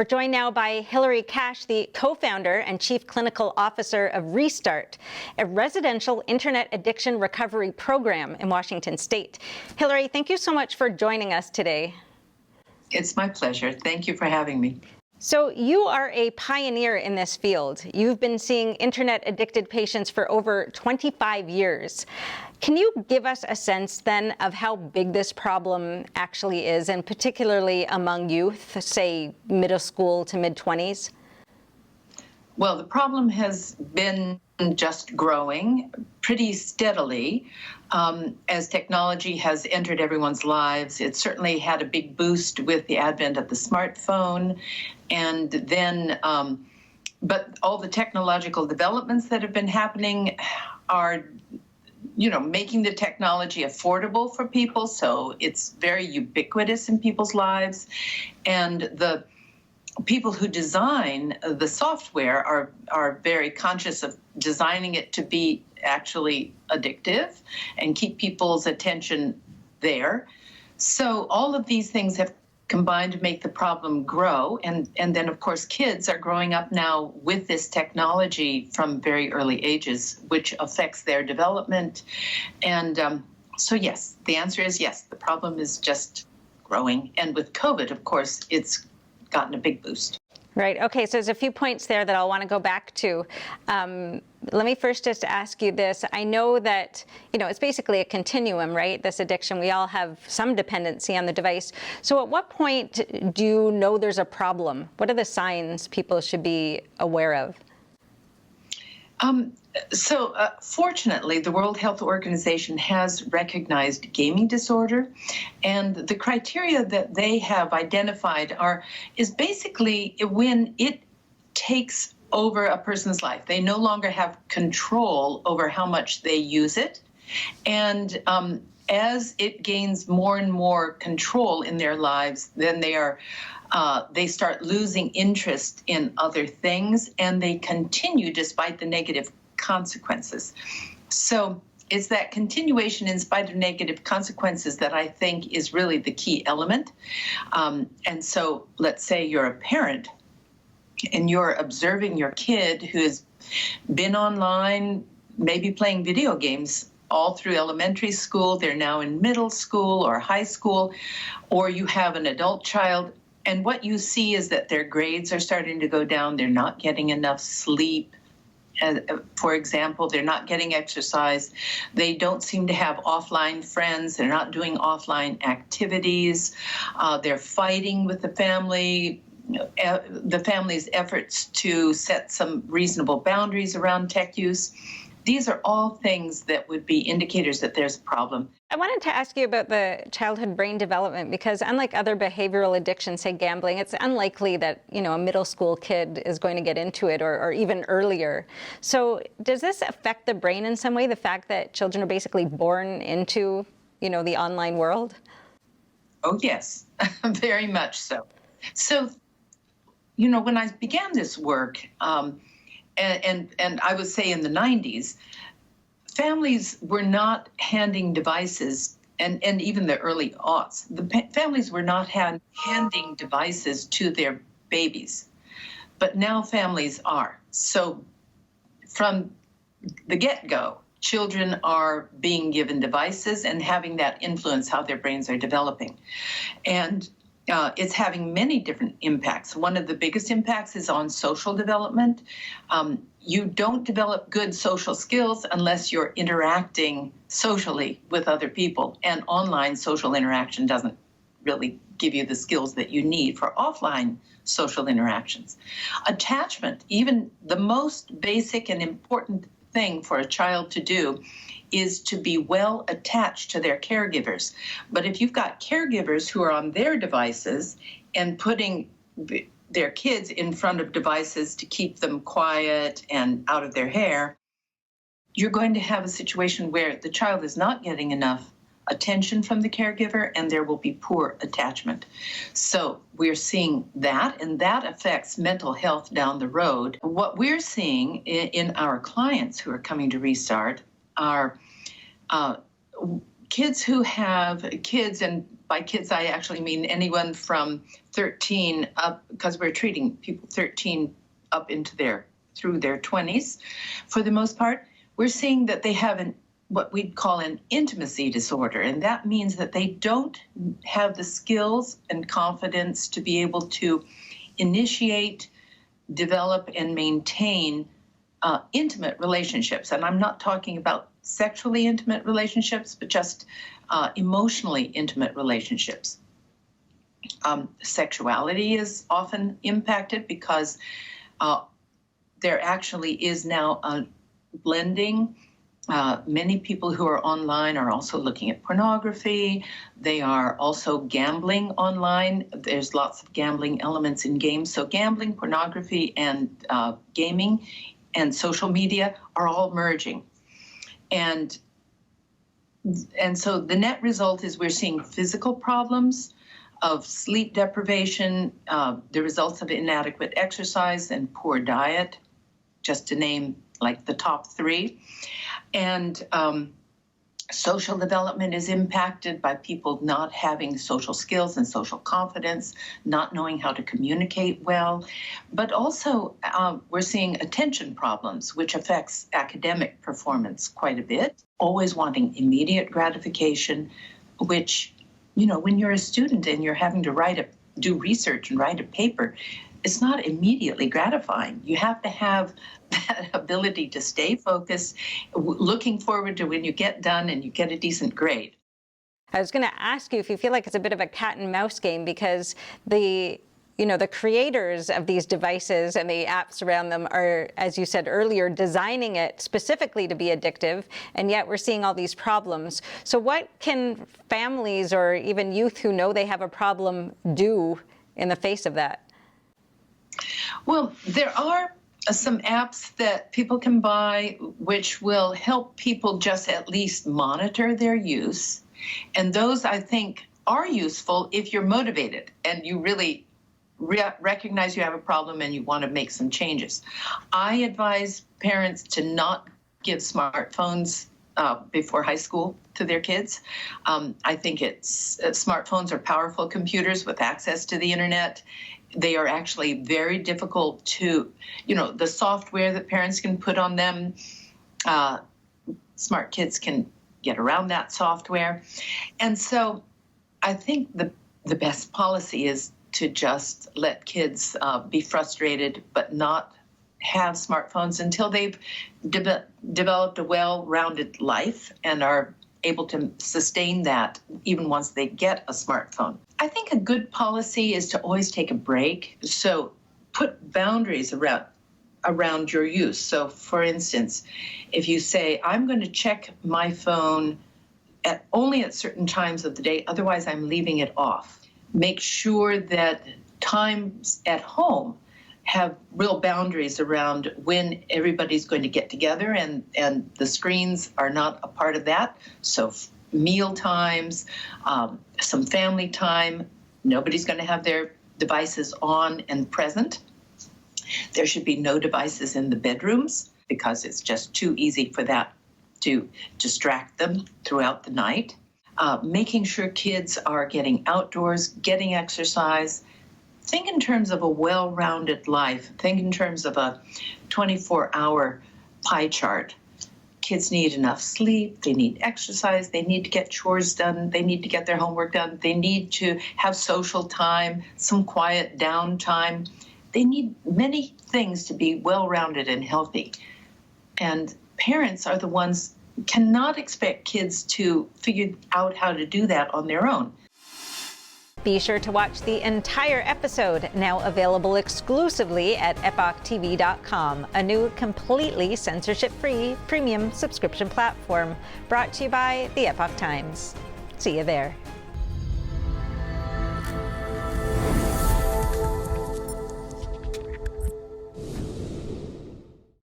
We're joined now by Hilarie Cash, the co-founder and chief clinical officer of Restart, a residential internet addiction recovery program in Washington State. Hilarie, thank you so much for joining us today. It's my pleasure. Thank you for having me. So you are a pioneer in this field. You've been seeing internet addicted patients for over 25 years. Can you give us a sense then of how big this problem actually is, and particularly among youth, say middle school to mid-20s? Well, the problem has been just growing pretty steadily as technology has entered everyone's lives. It certainly had a big boost with the advent of the smartphone, and then, but all the technological developments that have been happening are, making the technology affordable for people, so it's very ubiquitous in people's lives, and the people who design the software are very conscious of designing it to be actually addictive and keep people's attention there. So all of these things have combined to make the problem grow. And then, of course, kids are growing up now with this technology from very early ages, which affects their development. And so, yes, the answer is yes, the problem is just growing. And with COVID, of course, it's gotten a big boost. Right. Okay. So there's a few points there that I'll want to go back to. Let me first just ask you this. I know that, it's basically a continuum, right? This addiction, we all have some dependency on the device. So at what point do you know there's a problem? What are the signs people should be aware of? Fortunately, the World Health Organization has recognized gaming disorder, and the criteria that they have identified is basically when it takes over a person's life. They no longer have control over how much they use it, and as it gains more and more control in their lives, then they start losing interest in other things, and they continue despite the negative consequences. So it's that continuation in spite of negative consequences that I think is really the key element. And so let's say you're a parent and you're observing your kid who has been online, maybe playing video games all through elementary school, they're now in middle school or high school, or you have an adult child, and what you see is that their grades are starting to go down, they're not getting enough sleep. For example, they're not getting exercise. They don't seem to have offline friends. They're not doing offline activities. They're fighting with the family. The family's efforts to set some reasonable boundaries around tech use. These are all things that would be indicators that there's a problem. I wanted to ask you about the childhood brain development, because unlike other behavioral addictions, say gambling, it's unlikely that, a middle school kid is going to get into it or even earlier. So does this affect the brain in some way, the fact that children are basically born into, the online world? Oh, yes, very much so. So, when I began this work, and I would say in the 90s, families were not handing devices, and even the early aughts, families were not handing devices to their babies. But now families are. So from the get-go, children are being given devices and having that influence how their brains are developing. And it's having many different impacts. One of the biggest impacts is on social development. You don't develop good social skills unless you're interacting socially with other people, and online social interaction doesn't really give you the skills that you need for offline social interactions. Attachment, even the most basic and important thing for a child to do is to be well attached to their caregivers. But if you've got caregivers who are on their devices and putting their kids in front of devices to keep them quiet and out of their hair, you're going to have a situation where the child is not getting enough attention from the caregiver, and there will be poor attachment. So we're seeing that, and that affects mental health down the road. What we're seeing in our clients who are coming to Restart are kids who have kids and by kids, I actually mean anyone from 13 up, because we're treating people 13 up through their 20s, for the most part. We're seeing that they have what we'd call an intimacy disorder, and that means that they don't have the skills and confidence to be able to initiate, develop, and maintain intimate relationships. And I'm not talking about sexually intimate relationships, but just emotionally intimate relationships. Sexuality is often impacted because there actually is now a blending. Many people who are online are also looking at pornography. They are also gambling online. There's lots of gambling elements in games. So gambling, pornography, and gaming and social media are all merging. And so the net result is we're seeing physical problems of sleep deprivation, the results of inadequate exercise and poor diet, just to name like the top three. And social development is impacted by people not having social skills and social confidence, not knowing how to communicate well. But also we're seeing attention problems, which affects academic performance quite a bit. Always wanting immediate gratification, which, you know, when you're a student and you're having to do research and write a paper, it's not immediately gratifying. You have to have that ability to stay focused, looking forward to when you get done and you get a decent grade. I was going to ask you if you feel like it's a bit of a cat and mouse game, because the creators of these devices and the apps around them are, as you said earlier, designing it specifically to be addictive, and yet we're seeing all these problems. So what can families or even youth who know they have a problem do in the face of that? Well, there are some apps that people can buy which will help people just at least monitor their use. And those, I think, are useful if you're motivated and you really recognize you have a problem and you want to make some changes. I advise parents to not give smartphones before high school to their kids. I think smartphones are powerful computers with access to the internet. They are actually very difficult to, the software that parents can put on them, smart kids can get around that software. And so I think the best policy is to just let kids be frustrated, but not have smartphones until they've developed a well-rounded life and are able to sustain that even once they get a smartphone. I think a good policy is to always take a break. So put boundaries around your use. So for instance, if you say, I'm going to check my phone only at certain times of the day, otherwise I'm leaving it off. Make sure that times at home have real boundaries around when everybody's going to get together, and the screens are not a part of that. So meal times, some family time, nobody's going to have their devices on and present. There should be no devices in the bedrooms because it's just too easy for that to distract them throughout the night. Making sure kids are getting outdoors, getting exercise. Think in terms of a well-rounded life. Think in terms of a 24-hour pie chart. Kids need enough sleep, they need exercise, they need to get chores done, they need to get their homework done, they need to have social time, some quiet downtime. They need many things to be well-rounded and healthy. And parents are the ones who cannot expect kids to figure out how to do that on their own. Be sure to watch the entire episode, now available exclusively at EpochTV.com, a new completely censorship-free premium subscription platform brought to you by the Epoch Times. See you there.